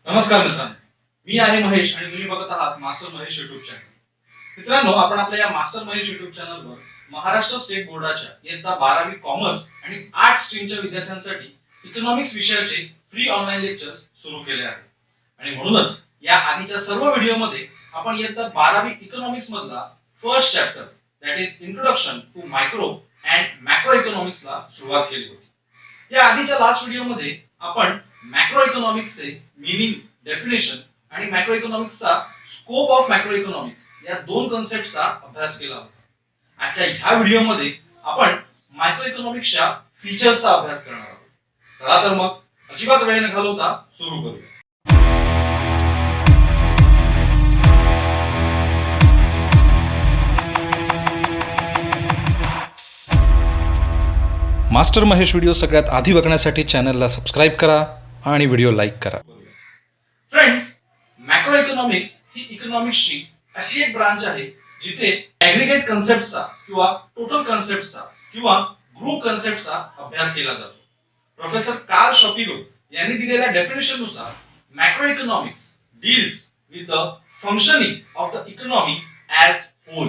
नमस्कार मित्रांनो, मी आहे महेश आणि तुम्ही बघत आहात मास्टर महेश युट्यूब चॅनल. मित्रांनो, आपण आपल्या या मास्टर महेश युट्यूब चॅनलवर महाराष्ट्र स्टेट बोर्डाच्या इयत्ता 12वी कॉमर्स आणि आर्ट स्ट्रीमच्या विद्यार्थ्यांसाठी इकॉनॉमिक्स विषयाचे फ्री ऑनलाईन लेक्चर्स सुरू केले आहेत. आणि म्हणूनच या आधीच्या सर्व व्हिडिओमध्ये आपण इयत्ता 12वी इकॉनॉमिक्स मधला first chapter that is introduction to micro and macro इकॉनॉमिक्सला सुरुवात केली होती. या आधीच्या लास्ट व्हिडिओमध्ये आपण मॅक्रो इकॉनॉमिक्सचे मीनिंग, डेफिनेशन आणि मॅक्रो इकॉनॉमिक्सचा स्कोप ऑफ मॅक्रो इकॉनॉमिक्स या दोन कन्सेप्टचा अभ्यास केला होता. आजच्या ह्या व्हिडिओमध्ये आपण मायक्रो इकॉनॉमिक्सच्या फीचर्सचा अभ्यास करणार आहोत. चला तर मग अजिबात वेळ न घालवता सुरू करूया. मास्टर महेश व्हिडिओ सगळ्यात आधी बघण्यासाठी चॅनलला सबस्क्राईब करा आणि व्हिडिओ लाईक करा. फ्रेंड्स, मॅक्रो इकॉनॉमिक्स ही इकॉनॉमिक्सची अशी एक ब्रांच आहे जिथे ऍग्रीगेट कन्सेप्टचा किंवा टोटल कन्सेप्टचा किंवा ग्रुप कन्सेप्टचा अभ्यास केला जातो. प्रोफेसर कार्ल शपिरो यांनी दिलेल्या डेफिनेशन नुसार macro economics deals with the functioning of the economy as whole.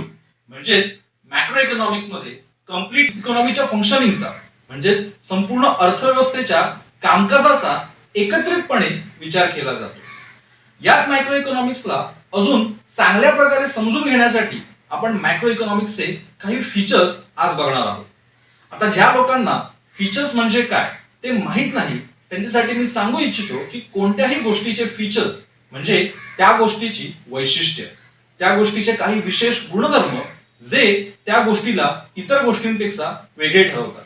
म्हणजेच मॅक्रो इकॉनॉमिक्स मध्ये कंप्लीट इकॉनॉमीच्या फंक्शनिंगचा म्हणजेच संपूर्ण अर्थव्यवस्थेच्या कामकाजाचा एकत्रितपणे विचार केला जातो. याच मॅक्रो इकॉनॉमिक्सला अजून चांगल्या प्रकारे समजून घेण्यासाठी आपण मॅक्रो इकॉनॉमिक्सचे काही फीचर्स आज बघणार आहोत. आता ज्या लोकांना फीचर्स म्हणजे काय ते माहित नाही त्यांच्यासाठी मी सांगू इच्छितो की कोणत्याही गोष्टीचे फीचर्स म्हणजे त्या गोष्टीची वैशिष्ट्य, त्या गोष्टीचे काही विशेष गुणधर्म जे त्या गोष्टीला इतर गोष्टींपेक्षा वेगळे ठरवतात.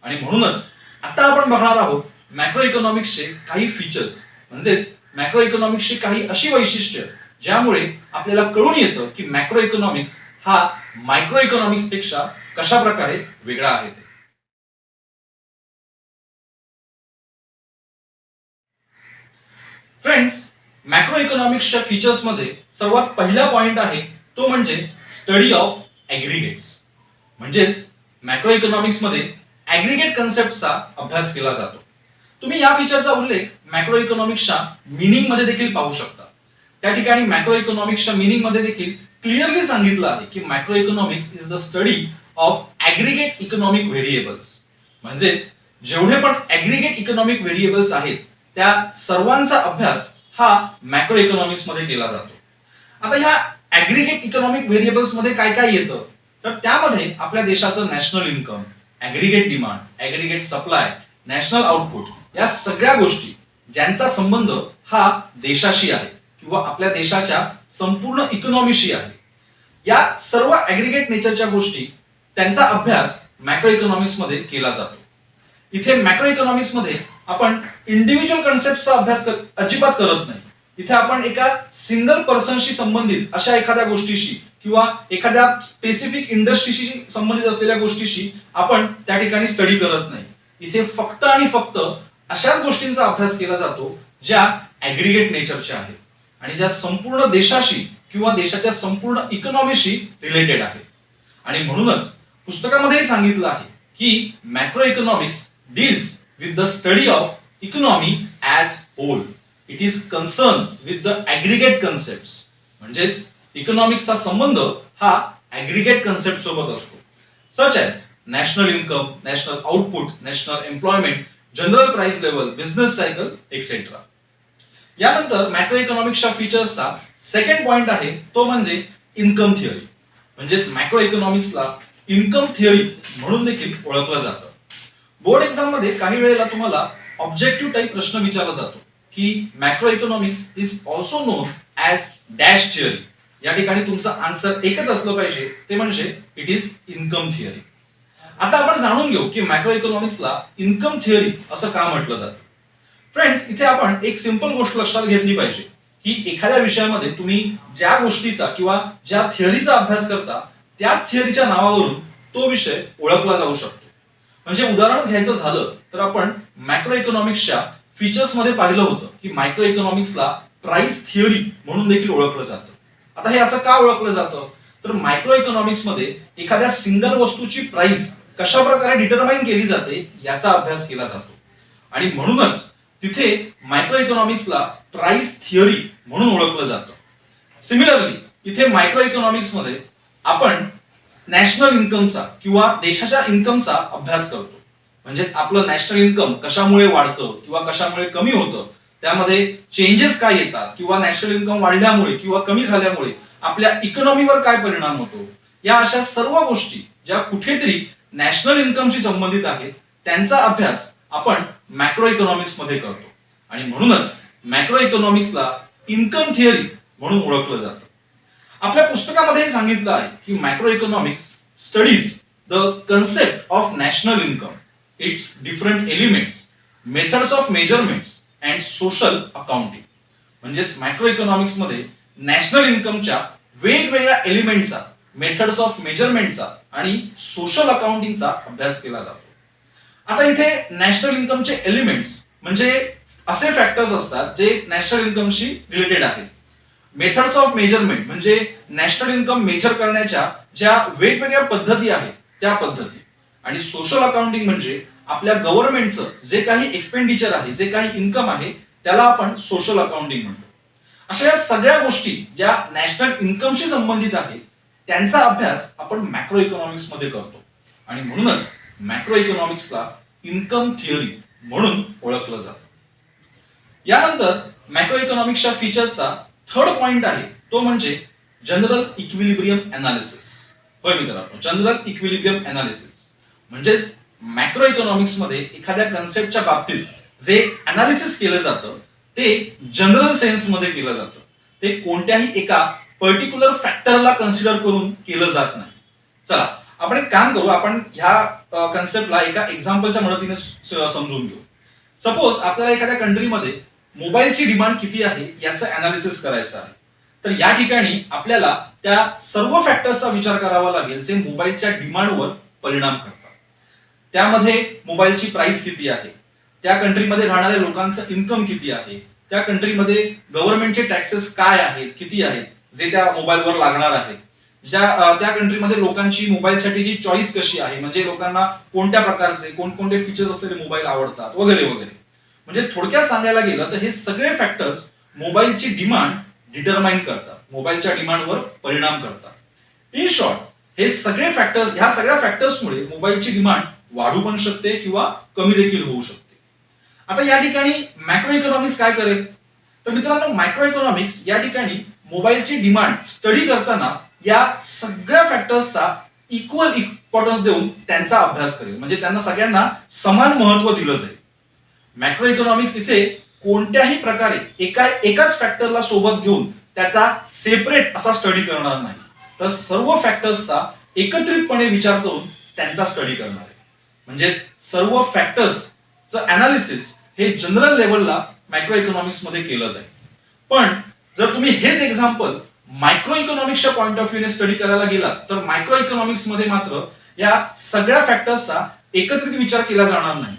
आणि म्हणूनच आता आपण बघणार आहोत मॅक्रो इकॉनॉमिक्सचे काही फीचर्स म्हणजेच मॅक्रो इकॉनॉमिक्सची काही अशी वैशिष्ट्य ज्यामुळे आपल्याला कळून येतं की मॅक्रो इकॉनॉमिक्स हा मायक्रो इकॉनॉमिक्स पेक्षा कशा प्रकारे वेगळा आहे. फ्रेंड्स, मॅक्रो इकॉनॉमिक्सच्या फीचर्स मध्ये सर्वात पहिला पॉइंट आहे तो म्हणजे स्टडी ऑफ ऍग्रीगेट्स. म्हणजेच मॅक्रो इकॉनॉमिक्स मध्ये ऍग्रीगेट कन्सेप्टचा अभ्यास केला जातो. तुम्ही या फीचरचा उल्लेख मॅक्रो इकॉनॉमिक्सच्या मीनिंग मध्ये देखील पाहू शकता. त्या ठिकाणी मॅक्रो इकॉनॉमिक्सच्या मीनिंग मध्ये देखील क्लिअरली सांगितलं आहे की macro economics is the study of aggregate economic variables. म्हणजेच जेवढे पण ऍग्रीगेट इकॉनॉमिक व्हेरिएबल्स आहेत त्या सर्वांचा अभ्यास हा मॅक्रो इकॉनॉमिक्स मध्ये केला जातो. आता ह्या ऍग्रीगेट इकॉनॉमिक व्हेरिएबल्स मध्ये काय काय येतं तर त्यामध्ये आपल्या देशाचं national income, aggregate demand, aggregate supply, national output या सगळ्या गोष्टी ज्यांचा संबंध हा देशाशी आहे किंवा आपल्या देशाच्या संपूर्ण इकॉनॉमीशी आहे. या सर्व ऍग्रीगेट नेचरच्या गोष्टी त्यांचा अभ्यास मॅक्रो इकॉनॉमिक्स मध्ये केला जातो. इथे मॅक्रो इकॉनॉमिक्स मध्ये आपण इंडिव्हिज्युअल कन्सेप्टचा अभ्यास अजिबात करत नाही. इथे आपण एका सिंगल पर्सनशी संबंधित अशा एखाद्या गोष्टीशी किंवा एखाद्या स्पेसिफिक इंडस्ट्रीशी संबंधित असलेल्या गोष्टीशी आपण त्या ठिकाणी स्टडी करत नाही. इथे फक्त आणि फक्त अशाच गोष्टींचा अभ्यास केला जातो ज्या ऍग्रीगेट नेचरच्या आहेत आणि ज्या संपूर्ण देशाशी किंवा देशाच्या संपूर्ण इकॉनॉमीशी रिलेटेड आहेत. आणि म्हणूनच पुस्तकामध्ये सांगितलं आहे की macro economics deals with the study of economy as whole. It is concern with the aggregate concept. म्हणजेच इकॉनॉमिक्सचा संबंध हा ऍग्रीगेट कन्सेप्ट सोबत असतो, such as national income, national output, national employment, general price level, business cycle etcetera. यानंतर macro इकॉनॉमिक्सच्या फीचर्सचा second point आहे तो म्हणजे इन्कम थिअरी. म्हणजेच मॅक्रो इकॉनॉमिक्सला इन्कम थिअरी म्हणून देखील ओळखलं जातं. बोर्ड एक्झाम मध्ये काही वेळेला तुम्हाला ऑब्जेक्टिव्ह टाइप प्रश्न विचारला जातो की macro economics is also non as dash theory. या ठिकाणी तुमचं आन्सर एकच असलं पाहिजे ते म्हणजे इट इज इन्कम थिअरी. आता आपण जाणून घेऊ की मॅक्रो इकॉनॉमिक्सला इन्कम थिअरी असं का म्हटलं जातं. फ्रेंड्स, इथे आपण एक सिंपल गोष्ट लक्षात घेतली पाहिजे की एखाद्या विषयामध्ये तुम्ही ज्या गोष्टीचा किंवा ज्या थिअरीचा अभ्यास करता त्याच थिअरीच्या नावावरून तो विषय ओळखला जाऊ शकतो. म्हणजे उदाहरण घ्यायचं झालं तर आपण मॅक्रो इकॉनॉमिक्सच्या फीचर्स मध्ये पाहिलं होतं की मायक्रो इकॉनॉमिक्सला प्राइस थिअरी म्हणून देखील ओळखलं जातं. आता हे असं का ओळखलं जातं तर मायक्रो इकॉनॉमिक्स मध्ये एखाद्या सिंगल वस्तूची प्राइस कशा प्रकारे डिटरमाइन केली जाते याचा अभ्यास केला जातो. आणि म्हणूनच तिथे मायक्रो इकॉनॉमिक्सला प्राइस थिअरी म्हणून ओळखलं जातं. सिमिलरली इथे मायक्रो इकॉनॉमिक्स मध्ये आपण नॅशनल इन्कमचा किंवा देशाच्या इन्कमचा अभ्यास करतो. म्हणजेच आपलं नॅशनल इन्कम कशामुळे वाढतं किंवा कशामुळे कमी होतं, त्यामध्ये चेंजेस काय येतात किंवा नॅशनल इन्कम वाढल्यामुळे किंवा कमी झाल्यामुळे आपल्या इकॉनॉमीवर काय परिणाम होतो, या अशा सर्व गोष्टी ज्या कुठेतरी नॅशनल इन्कमशी संबंधित आहेत त्यांचा अभ्यास आपण मॅक्रो इकॉनॉमिक्स मध्ये करतो. आणि म्हणूनच मॅक्रो इकॉनॉमिक्सला इन्कम थिअरी म्हणून ओळखलं जातं. आपल्या पुस्तकामध्ये सांगितलं आहे की macro economics studies the concept of national income, it's different elements, methods of measurements and social accounting. म्हणजेच मॅक्रो इकॉनॉमिक्स मध्ये नॅशनल इन्कमच्या वेगवेगळ्या एलिमेंटचा, मेथड्स ऑफ मेजरमेंटचा आणि सोशल अकाउंटिंगचा अभ्यास केला जातो. आता इथे नॅशनल इन्कमचे एलिमेंट्स म्हणजे असे फॅक्टर्स असतात जे नॅशनल इन्कमशी रिलेटेड आहेत. मेथड्स ऑफ मेजरमेंट म्हणजे नॅशनल इन्कम मेजर करण्याच्या ज्या वेगवेगळ्या पद्धती आहेत त्या पद्धती. आणि सोशल अकाउंटिंग म्हणजे आपल्या गव्हर्नमेंटचं जे काही एक्सपेंडिचर आहे, जे काही इन्कम आहे त्याला आपण सोशल अकाउंटिंग म्हणतो. अशा या सगळ्या गोष्टी ज्या नॅशनल इन्कमशी संबंधित आहेत त्यांचा अभ्यास आपण मॅक्रो इकॉनॉमिक्स मध्ये करतो. आणि म्हणूनच मॅक्रो इकॉनॉमिक्सला इन्कम थिअरी म्हणून ओळखलं जातं. यानंतर मॅक्रो इकॉनॉमिक्सच्या फीचर्सचा थर्ड पॉइंट आहे तो म्हणजे जनरल इक्विलिब्रियम अनालिसिस. होय मित्रांनो, जनरल इक्विलिब्रियम अनालिसिस म्हणजेच मॅक्रो इकॉनॉमिक्स मध्ये एखाद्या कन्सेप्टच्या बाबतीत जे अनालिसिस केलं जातं ते जनरल सेन्स मध्ये केलं जातं. ते कोणत्याही एका पर्टिक्युलर फॅक्टरला कन्सिडर करून केलं जात नाही. चला आपण एक काम करू, आपण ह्या कन्सेप्टला एका एक्झाम्पलच्या मदतीने समजून घेऊ. सपोज आपल्याला एखाद्या कंट्रीमध्ये मोबाईलची डिमांड किती आहे याचं अनालिसिस करायचं आहे. तर या ठिकाणी आपल्याला त्या सर्व फॅक्टर्सचा विचार करावा लागेल जे मोबाईलच्या डिमांडवर परिणाम करतात. त्यामध्ये मोबाईलची प्राइस किती आहे, त्या कंट्रीमध्ये राहणाऱ्या लोकांचं इन्कम किती आहे, त्या कंट्रीमध्ये गव्हर्नमेंटचे टॅक्सेस काय आहेत, किती आहेत जे त्या मोबाईलवर लागणार आहेत, त्या कंट्रीमध्ये लोकांची मोबाईलसाठीची चॉईस कशी आहे, म्हणजे लोकांना कोणत्या प्रकारचे कोणकोणते फीचर्स असलेले मोबाईल आवडतात वगैरे वगैरे. म्हणजे थोडक्यात सांगायला गेलं तर हे सगळे फॅक्टर्स मोबाईलची डिमांड डिटरमाइन करतात, मोबाईलच्या डिमांडवर परिणाम करतात. इन शॉर्ट हे सगळे फॅक्टर्स, ह्या सगळ्या फॅक्टर्समुळे मोबाईलची डिमांड वाढू पण शकते किंवा कमी देखील होऊ शकते. आता या ठिकाणी मॅक्रो इकॉनॉमिक्स काय करेल तर मित्रांनो, मायक्रो इकॉनॉमिक्स या ठिकाणी मोबाईलची डिमांड स्टडी करताना या सगळ्या फॅक्टर्सचा इक्वल इम्पॉर्टन्स देऊन त्यांचा अभ्यास करेल. म्हणजे त्यांना सगळ्यांना समान महत्व दिलं जाईल. मॅक्रो इकॉनॉमिक्स इथे कोणत्याही प्रकारे एकाच फॅक्टरला सोबत घेऊन त्याचा सेपरेट असा स्टडी करणार नाही, तर सर्व फॅक्टर्सचा एकत्रितपणे विचार करून त्यांचा स्टडी करणार आहे. म्हणजेच सर्व फॅक्टर्सचं अनालिसिस हे जनरल लेवलला मॅक्रो इकॉनॉमिक्स मध्ये केलं जाईल. पण जर तुम्ही हेच एक्झाम्पल मायक्रो इकॉनॉमिक्सच्या पॉइंट ऑफ व्ह्यूने स्टडी करायला गेलात तर मायक्रो इकॉनॉमिक्स मध्ये मात्र या सगळ्या फॅक्टर्सचा एकत्रित विचार केला जाणार नाही.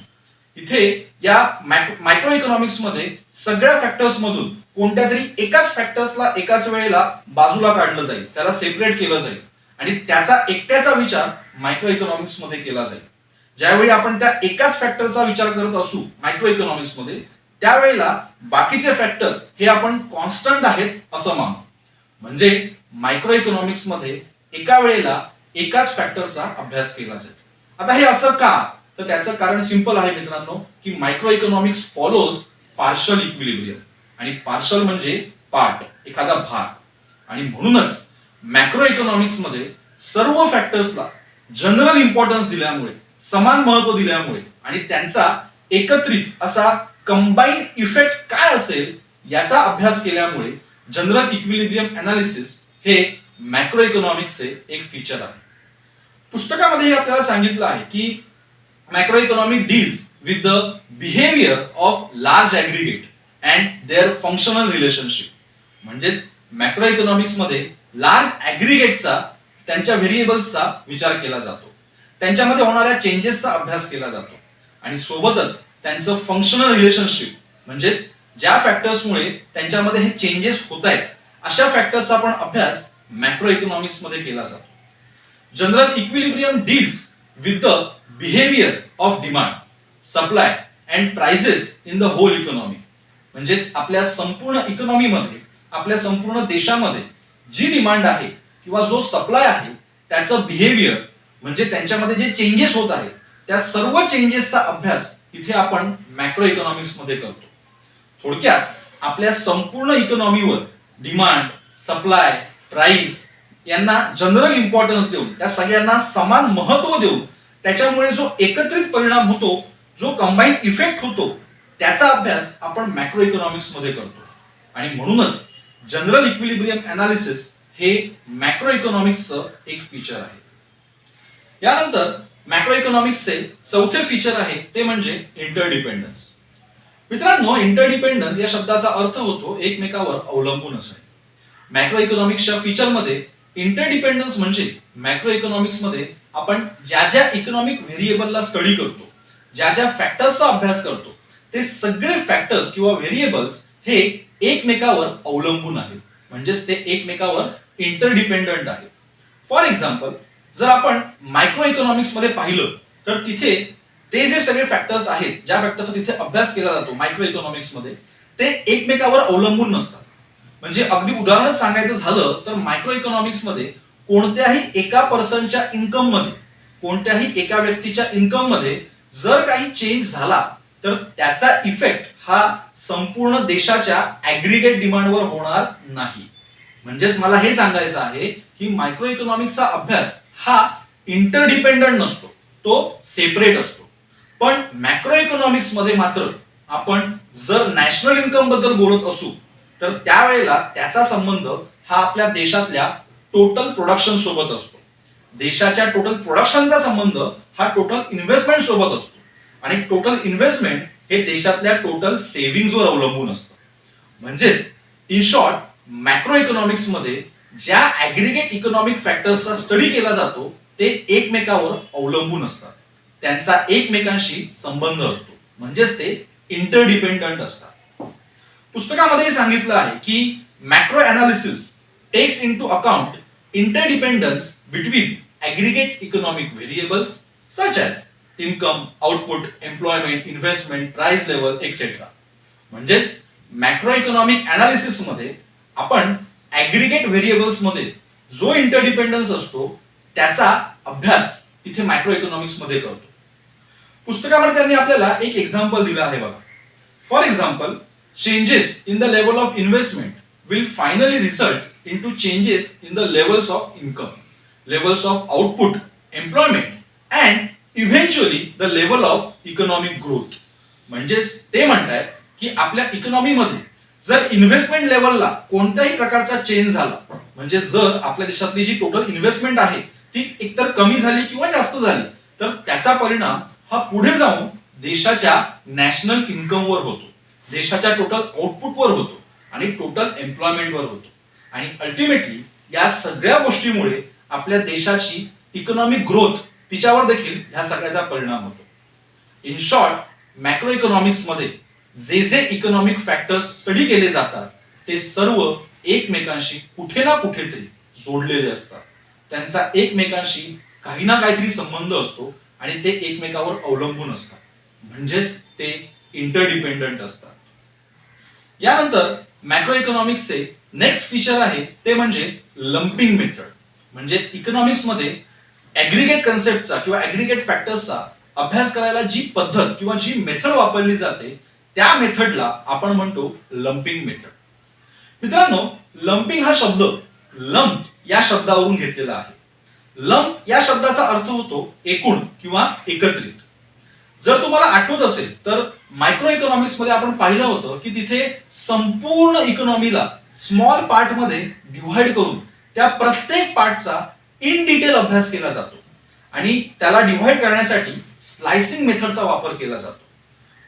इथे या मायक्रो इकॉनॉमिक्स मध्ये सगळ्या फॅक्टर्स मधून कोणत्या तरी एकाच फॅक्टर्सला एकाच वेळेला बाजूला काढलं जाईल, त्याला सेपरेट केलं जाईल आणि त्याचा एकट्याचा विचार मायक्रो इकॉनॉमिक्स मध्ये केला जाईल. ज्यावेळी आपण त्या एकाच फॅक्टरचा विचार करत असू मायक्रो इकॉनॉमिक्स मध्ये त्यावेळेला बाकीचे फॅक्टर हे आपण कॉन्स्टंट आहेत असं मानू. म्हणजे मायक्रो इकॉनॉमिक्स मध्ये एका वेळेला एकाच फॅक्टरचा अभ्यास केला जाईल. आता हे असं का, तर त्याचं कारण सिंपल आहे मित्रांनो, की micro economics follows partial equilibrium. आणि पार्शल म्हणजे पार्ट, एखादा भाग. आणि म्हणूनच मॅक्रो इकॉनॉमिक्स मध्ये सर्व फॅक्टर्सला जनरल इम्पॉर्टन्स दिल्यामुळे, समान महत्व दिल्यामुळे आणि त्यांचा एकत्रित असा कंबाईन इफेक्ट काय असेल याचा अभ्यास केल्यामुळे जनरल इक्विलिब्रियम अनालिसिस हे मॅक्रो इकॉनॉमिक्सचे एक फीचर आहे. पुस्तकामध्ये आपल्याला सांगितलं आहे की macro economic deals with the behaviour of large aggregate and their functional relationship. म्हणजेच मॅक्रो इकॉनॉमिक्स मध्ये लार्ज ऍग्रीगेटचा, त्यांच्या व्हेरिएबल्सचा विचार केला जातो, त्यांच्यामध्ये होणाऱ्या चेंजेसचा अभ्यास केला जातो आणि सोबतच त्यांचं फंक्शनल रिलेशनशिप म्हणजेच ज्या फॅक्टर्समुळे त्यांच्यामध्ये हे चेंजेस होत आहेत अशा फॅक्टर्सचा पण अभ्यास मॅक्रो इकॉनॉमिक्स मध्ये केला जातो. General equilibrium deals with the behaviour of demand, supply and prices in the whole economy. म्हणजेच आपल्या संपूर्ण इकॉनॉमीमध्ये, आपल्या संपूर्ण देशामध्ये जी डिमांड आहे किंवा जो सप्लाय आहे त्याचं बिहेवियर, म्हणजे त्यांच्यामध्ये जे चेंजेस होत आहेत त्या सर्व चेंजेसचा अभ्यास इथे आपण मॅक्रो इकॉनॉमिक्स मध्ये करतो. थोडक्यात आपल्या संपूर्ण इकॉनॉमीवर डिमांड, सप्लाय, प्राइस यांना जनरल इम्पॉर्टन्स देऊन, त्या सगळ्यांना समान महत्व देऊन त्याच्यामुळे जो एकत्रित परिणाम होतो, जो कंबाईंड इफेक्ट होतो, त्याचा अभ्यास आपण मॅक्रो इकॉनॉमिक्स मध्ये करतो. आणि म्हणूनच जनरल इक्विलिब्रियम अनालिसिस हे मॅक्रो इकॉनॉमिक्सचं एक फीचर आहे. यानंतर मॅक्रो इकॉनॉमिक्सचे चौथे फीचर आहे ते म्हणजे इंटरडिपेंडन्स. मित्रांनो, इंटरडिपेंडन्स या शब्दाचा अर्थ होतो एकमेकावर अवलंबून असणे. मॅक्रो इकॉनॉमिक्सच्या फीचरमध्ये इंटरडिपेंडन्स म्हणजे मॅक्रो इकॉनॉमिक्स मध्ये आपण ज्या ज्या इकॉनॉमिक व्हेरिएबलला स्टडी करतो, ज्या ज्या फॅक्टर्सचा अभ्यास करतो, ते सगळे फॅक्टर्स किंवा व्हेरिएबल्स हे एकमेकावर अवलंबून आहेत, म्हणजेच ते एकमेकावर इंटरडिपेंडंट आहेत. फॉर एक्झाम्पल, जर आपण मायक्रो इकॉनॉमिक्स मध्ये पाहिलं तर तिथे ते जे सगळे फॅक्टर्स आहेत, ज्या फॅक्टर्सचा तिथे अभ्यास केला जातो मायक्रो इकॉनॉमिक्स मध्ये, ते एकमेकावर अवलंबून नसतात. म्हणजे अगदी उदाहरण सांगायचं झालं तर मायक्रो इकॉनॉमिक्स मध्ये कोणत्याही एका पर्सनच्या इन्कम मध्ये, कोणत्याही एका व्यक्तीच्या इन्कम मध्ये जर काही चेंज झाला तर त्याचा इफेक्ट हा संपूर्ण देशाच्या ऍग्रीगेट डिमांडवर होणार नाही. म्हणजेच मला हे सांगायचं आहे की मायक्रो इकॉनॉमिक्सचा अभ्यास हा इंटरडिपेंडंट नसतो, तो सेपरेट असतो. पण मॅक्रो इकॉनॉमिक्स मध्ये मात्र आपण जर नॅशनल इन्कम बद्दल बोलत असू तर त्यावेळेला त्याचा संबंध हा आपल्या देशातल्या टोटल प्रोडक्शन सोबत असतो. देशाच्या टोटल प्रोडक्शनचा संबंध हा टोटल इन्व्हेस्टमेंट सोबत असतो. आणि टोटल इन्व्हेस्टमेंट हे देशातल्या टोटल सेव्हिंग्जवर अवलंबून असतं. म्हणजेच इन शॉर्ट, मॅक्रो इकॉनॉमिक्स मध्ये ज्या ऍग्रीगेट इकॉनॉमिक फॅक्टर्सचा स्टडी केला जातो ते एकमेकावर अवलंबून असतात, त्यांचा एकमेकांशी संबंध असतो, म्हणजेच ते इंटरडिपेंडंट असतात. पुस्तकामध्ये सांगितलं आहे की macro analysis takes into account interdependence between aggregate economic variables such as income, output, employment, investment, price level etcetera. म्हणजेच मॅक्रो इकॉनॉमिक अनालिसिस मध्ये आपण ऍग्रीगेट व्हेरिएबल्स मध्ये जो इंटरडिपेंडन्स असतो त्याचा अभ्यास इथे मॅक्रो इकॉनॉमिक्स मध्ये करतो. पुस्तकामध्ये त्यांनी आपल्याला एक एक्झाम्पल दिलं आहे बघा. For example, changes in the level of investment will finally result into changes in the levels of income, levels of output, employment and eventually the level of economic growth. म्हणजेच ते म्हणतायत की आपल्या इकॉनॉमीमध्ये जर इन्व्हेस्टमेंट लेवलला कोणत्याही प्रकारचा चेंज झाला, म्हणजे जर आपल्या देशातली जी टोटल इन्व्हेस्टमेंट आहे ती एकतर कमी झाली किंवा जास्त झाली, तर त्याचा परिणाम हा पुढे जाऊन देशाच्या नॅशनल इन्कमवर होतो, देशाच्या टोटल आउटपुटवर होतो आणि टोटल एम्प्लॉयमेंटवर होतो. आणि अल्टिमेटली या सगळ्या गोष्टीमुळे आपल्या देशाची इकॉनॉमिक ग्रोथ तिच्यावर देखील ह्या सगळ्याचा परिणाम होतो. इन शॉर्ट, मॅक्रो इकॉनॉमिक्स मध्ये जे जे इकॉनॉमिक फॅक्टर्स स्टडी केले जातात ते सर्व एकमेकांशी कुठे ना कुठेतरी जोडलेले असतात. त्यांचा एकमेकांशी काही ना काहीतरी संबंध असतो आणि ते एकमेकावर अवलंबून असतात, म्हणजेच ते इंटरडिपेंडंट असतात. यानंतर मॅक्रो इकॉनॉमिक्सचे नेक्स्ट फीचर आहे ते म्हणजे लंपिंग मेथड. म्हणजे इकॉनॉमिक्स मध्ये ऍग्रीगेट कन्सेप्टचा किंवा ऍग्रीगेट फॅक्टर्सचा अभ्यास करायला जी पद्धत किंवा जी मेथड वापरली जाते त्या मेथडला आपण म्हणतो लंपिंग मेथड. मित्रांनो, लंपिंग हा शब्द लंप या शब्दावरून घेतलेला आहे. लंप या शब्दाचा अर्थ होतो एकूण किंवा एकत्रित. जर तुम्हाला आठवत असेल तर मायक्रो इकॉनॉमिक्स मध्ये आपण पाहिलं होतं की तिथे संपूर्ण इकॉनॉमीला स्मॉल पार्ट मध्ये डिव्हाइड करून त्या प्रत्येक पार्टचा इन डिटेल अभ्यास केला जातो आणि त्याला डिव्हाइड करण्यासाठी स्लायसिंग मेथडचा वापर केला जातो.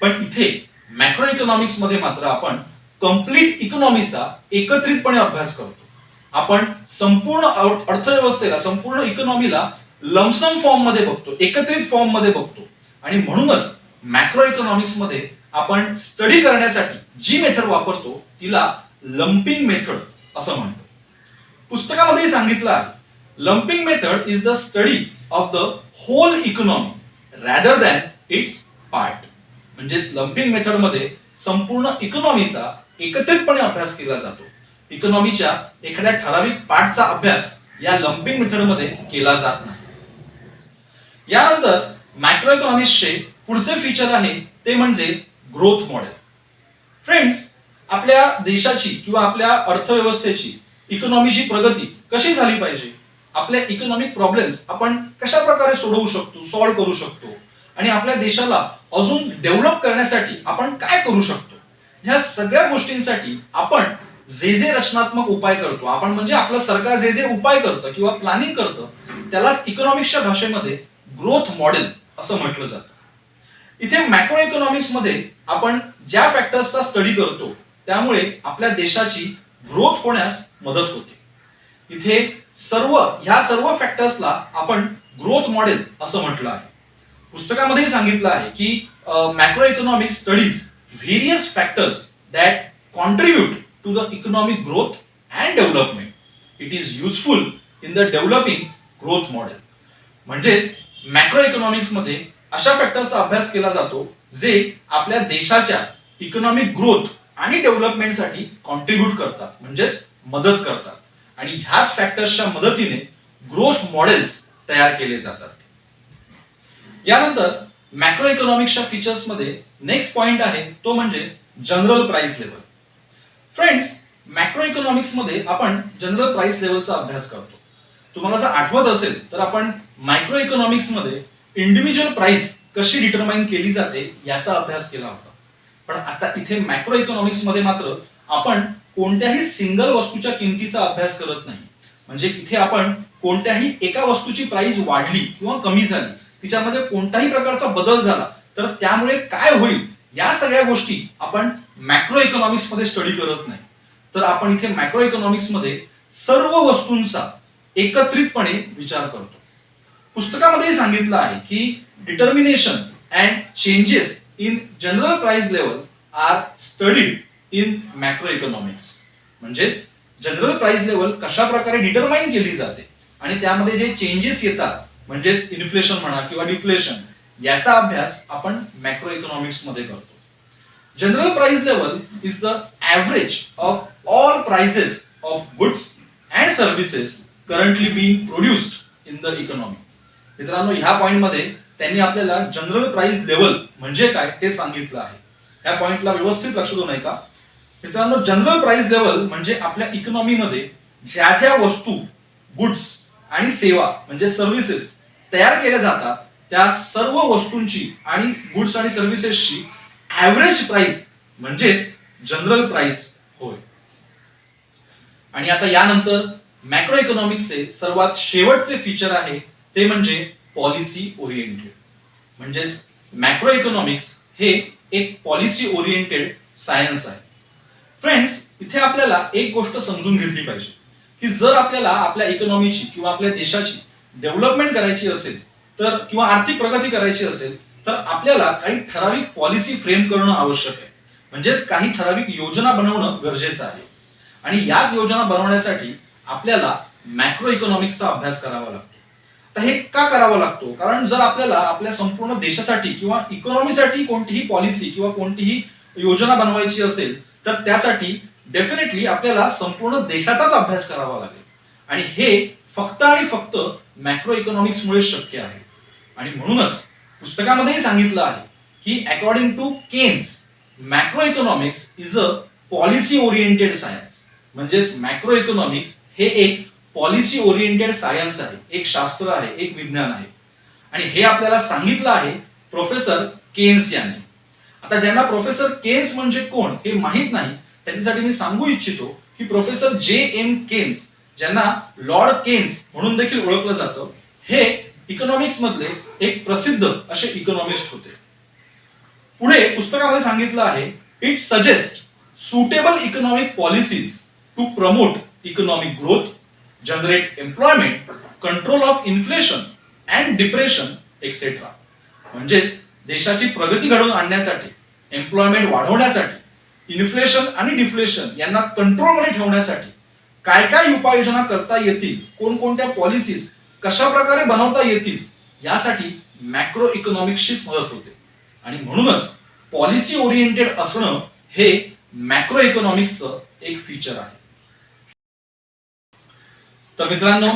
पण इथे मॅक्रो इकॉनॉमिक्स मध्ये मात्र आपण कंप्लीट इकॉनॉमीचा एकत्रितपणे अभ्यास करतो. आपण संपूर्ण अर्थव्यवस्थेला, संपूर्ण इकॉनॉमीला लमसम फॉर्म मध्ये बघतो, एकत्रित फॉर्म मध्ये बघतो. आणि म्हणूनच मॅक्रो इकॉनॉमिक्स मध्ये आपण स्टडी करण्यासाठी जी मेथड वापरतो तिला लंपिंग मेथड असं म्हणतो. पुस्तकामध्ये सांगितलं आहे, lumping method is the study of the whole economy rather than its part. म्हणजेच लंपिंग मेथडमध्ये संपूर्ण इकॉनॉमीचा एकत्रितपणे अभ्यास केला जातो. इकॉनॉमीच्या एखाद्या ठराविक पार्टचा अभ्यास या लंपिंग मेथडमध्ये केला जात नाही. यानंतर मॅक्रो इकॉनॉमिक्सचे पुढचे फीचर आहे ते म्हणजे ग्रोथ मॉडेल. फ्रेंड्स, आपल्या देशाची किंवा आपल्या अर्थव्यवस्थेची इकॉनॉमीची प्रगती कशी झाली पाहिजे, आपल्या इकॉनॉमिक प्रॉब्लेम्स आपण कशा प्रकारे सोडवू शकतो, सॉल्व्ह करू शकतो आणि आपल्या देशाला अजून डेव्हलप करण्यासाठी आपण काय करू शकतो, ह्या सगळ्या गोष्टींसाठी आपण जे जे रचनात्मक उपाय करतो, आपण म्हणजे आपलं सरकार जे जे उपाय करतं किंवा प्लॅनिंग करतं त्यालाच इकॉनॉमिक्सच्या भाषेमध्ये ग्रोथ मॉडेल असं म्हटलं जातं. इथे मॅक्रो इकॉनॉमिक्स मध्ये आपण ज्या फॅक्टर्सचा स्टडी करतो त्यामुळे आपल्या देशाची ग्रोथ होण्यास मदत होते. इथे ह्या सर्व फॅक्टर्सला आपण ग्रोथ मॉडेल असं म्हटलं आहे. पुस्तकामध्ये सांगितलं आहे की macro economics studies various factors that contribute to the economic growth and development. It is useful in the developing growth model. म्हणजेच मॅक्रो इकॉनॉमिक्स मध्ये अशा फॅक्टर्सचा अभ्यास केला जातो जे आपल्या देशाच्या इकॉनॉमिक ग्रोथ आणि डेव्हलपमेंटसाठी कॉन्ट्रीब्यूट करतात, म्हणजेच मदत करतात. आणि ह्याच फॅक्टर्सच्या मदतीने ग्रोथ मॉडेल्स तयार केले जातात. यानंतर मॅक्रो इकॉनॉमिक्सच्या फीचर्स मध्ये नेक्स्ट पॉइंट आहे तो म्हणजे general price level. Friends, macro economics मध्ये आपण जनरल प्राइस लेवलचा अभ्यास करतो. तुम्हाला जर आठवत असेल तर आपण मायक्रो इकॉनॉमिक्स मध्ये इंडिव्हिज्युअल प्राइस कशी डिटरमाइन केली जाते याचा अभ्यास केला होता. पण आता इथे मॅक्रो इकॉनॉमिक्स मध्ये मात्र आपण कोणत्याही सिंगल वस्तूच्या किमतीचा अभ्यास करत नाही. म्हणजे इथे आपण कोणत्याही एका वस्तूची प्राइस वाढली किंवा कमी झाली, तिच्यामध्ये कोणताही प्रकारचा बदल झाला तर त्यामुळे काय होईल या सगळ्या गोष्टी आपण मॅक्रो इकॉनॉमिक्स मध्ये स्टडी करत नाही. तर आपण इथे मॅक्रो इकॉनॉमिक्स मध्ये सर्व वस्तूंचा एकत्रितपणे विचार करतो. पुस्तकामध्ये सांगितलं आहे की determination and changes in general price level are studied in macro economics. म्हणजेच जनरल प्राइस लेवल कशा प्रकारे डिटरमाइन केली जाते आणि त्यामध्ये जे चेंजेस येतात म्हणजेच इन्फ्लेशन म्हणा किंवा डिफ्लेशन याचा अभ्यास आपण मॅक्रो इकॉनॉमिक्स मध्ये करतो. General price level is the average of all prices of goods and services currently being produced in the economy. मित्रांनो, ह्या पॉइंट मध्ये त्यांनी आपल्याला जनरल प्राइस लेवल म्हणजे काय ते सांगितलं आहे. ह्या पॉइंटला व्यवस्थित लक्ष देऊ नये का मित्रांनो. जनरल प्राइस लेवल म्हणजे आपल्या इकॉनॉमीमध्ये ज्या ज्या वस्तू, गुड्स आणि सेवा म्हणजे सर्व्हिसेस तयार केल्या जातात त्या सर्व वस्तूंची आणि गुड्स आणि सर्व्हिसेसची ऍव्हरेज प्राइस म्हणजेच जनरल प्राइस होय. आणि आता यानंतर मॅक्रो इकॉनॉमिक्सचे सर्वात शेवटचे फीचर आहे ते म्हणजे पॉलिसी ओरिएंटेड. म्हणजेच मॅक्रो इकॉनॉमिक्स हे एक पॉलिसी ओरिएंटेड सायन्स आहे. फ्रेंड्स, इथे आपल्याला एक गोष्ट समजून घेतली पाहिजे की जर आपल्याला आपल्या इकॉनॉमीची किंवा आपल्या देशाची डेव्हलपमेंट करायची असेल तर किंवा आर्थिक प्रगती करायची असेल तर आपल्याला काही ठराविक पॉलिसी फ्रेम करणं आवश्यक आहे. म्हणजेच काही ठराविक योजना बनवणं गरजेचं आहे. आणि याच योजना बनवण्यासाठी आपल्याला मॅक्रो इकॉनॉमिक्सचा अभ्यास करावा लागतो. तर हे का करावा लागतो? कारण जर आपल्याला आपल्या संपूर्ण देशासाठी किंवा इकॉनॉमीसाठी कोणतीही पॉलिसी किंवा कोणतीही योजना बनवायची असेल तर त्यासाठी डेफिनेटली आपल्याला संपूर्ण देशाचाच अभ्यास करावा लागेल. आणि हे फक्त आणि फक्त मॅक्रो इकॉनॉमिक्स मुळे शक्य आहे. आणि म्हणूनच पुस्तकामध्येही सांगितलं आहे की according to Keynes macro economics is a policy oriented science. म्हणजेच मॅक्रो इकॉनॉमिक्स हे एक पॉलिसी ओरिएंटेड सायन्स आहे, एक शास्त्र आहे, एक विज्ञान आहे. आणि हे आपल्याला सांगितलं आहे प्रोफेसर केन्स यांनी. आता ज्यांना प्रोफेसर केन्स म्हणजे कोण हे माहित नाही त्यांच्यासाठी मी सांगू इच्छितो की प्रोफेसर जे.एम. केन्स, ज्यांना लॉर्ड केन्स म्हणून देखील ओळखलं जातं, हे इकॉनॉमिक्स मधले एक प्रसिद्ध असे इकॉनॉमिस्ट होते. पुढे पुस्तकामध्ये सांगितलं आहे it suggest suitable economic policies to promote economic growth, generate employment, control of inflation and depression etcetera. म्हणजेच देशाची प्रगती घडवून आणण्यासाठी, एम्प्लॉयमेंट वाढवण्यासाठी, इन्फ्लेशन आणि डिफ्लेशन यांना कंट्रोलमध्ये ठेवण्यासाठी काय काय उपाययोजना करता येतील, कोणकोणत्या पॉलिसीज कशा प्रकारे बनवता येतील यासाठी मॅक्रो इकॉनॉमिक्सची मदत होते. आणि म्हणूनच पॉलिसी ओरिएंटेड असणं हे मॅक्रो इकॉनॉमिक्सचं एक फीचर आहे. तर मित्रांनो,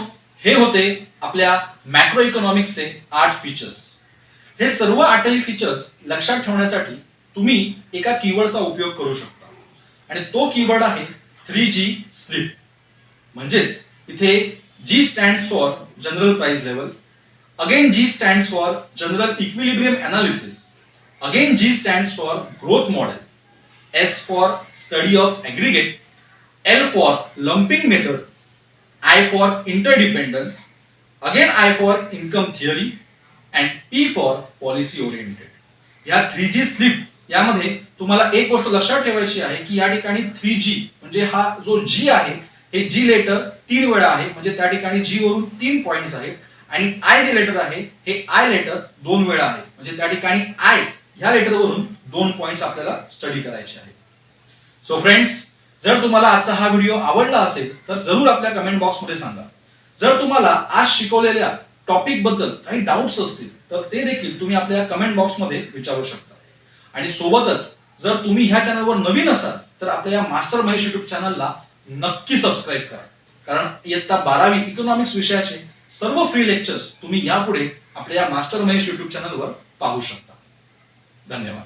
हे होते आपल्या मॅक्रो इकॉनॉमिक्सचे 8 फीचर्स. हे सर्व 8ही फीचर्स लक्षात ठेवण्यासाठी तुम्ही एका कीवर्डचा उपयोग करू शकता आणि तो कीवर्ड आहे 3G स्लिप. म्हणजेच इथे G stands for general price level, again G stands for general equilibrium analysis, again G stands for growth model, S for study of aggregate, L for lumping method, I for interdependence, again I for income theory and P for policy oriented. या 3G slip यामध्ये तुम्हाला एक गोष्ट लक्षात ठेवायची आहे की या ठिकाणी 3G म्हणजे हा जो G आहे हे G लेटर 3 वेळा आहे, म्हणजे त्या ठिकाणी G वरून 3 पॉइंट्स आहेत आणि I जे लेटर आहे हे I लेटर 2 वेळा आहे, म्हणजे त्या ठिकाणी I ह्या लेटर वरून 2 पॉइंट्स आपल्याला स्टडी करायचे आहेत. सो फ्रेंड्स, जर तुम्हाला आजचा हा व्हिडिओ आवडला असेल तर जरूर आपल्या कमेंट बॉक्समध्ये सांगा. जर तुम्हाला आज शिकवलेल्या टॉपिक बद्दल काही डाऊट्स असतील तर ते देखील तुम्ही आपल्या कमेंट बॉक्समध्ये विचारू शकता. आणि सोबतच जर तुम्ही ह्या चॅनलवर नवीन असाल तर आपल्या या मास्टर महेश युट्यूब चॅनलला नक्की सबस्क्राईब करा, कारण इयत्ता 12वी इकॉनॉमिक्स विषयाचे सर्व फ्री लेक्चर्स तुम्ही यापुढे आपल्या या मास्टर महेश युट्यूब चॅनलवर पाहू शकता. धन्यवाद.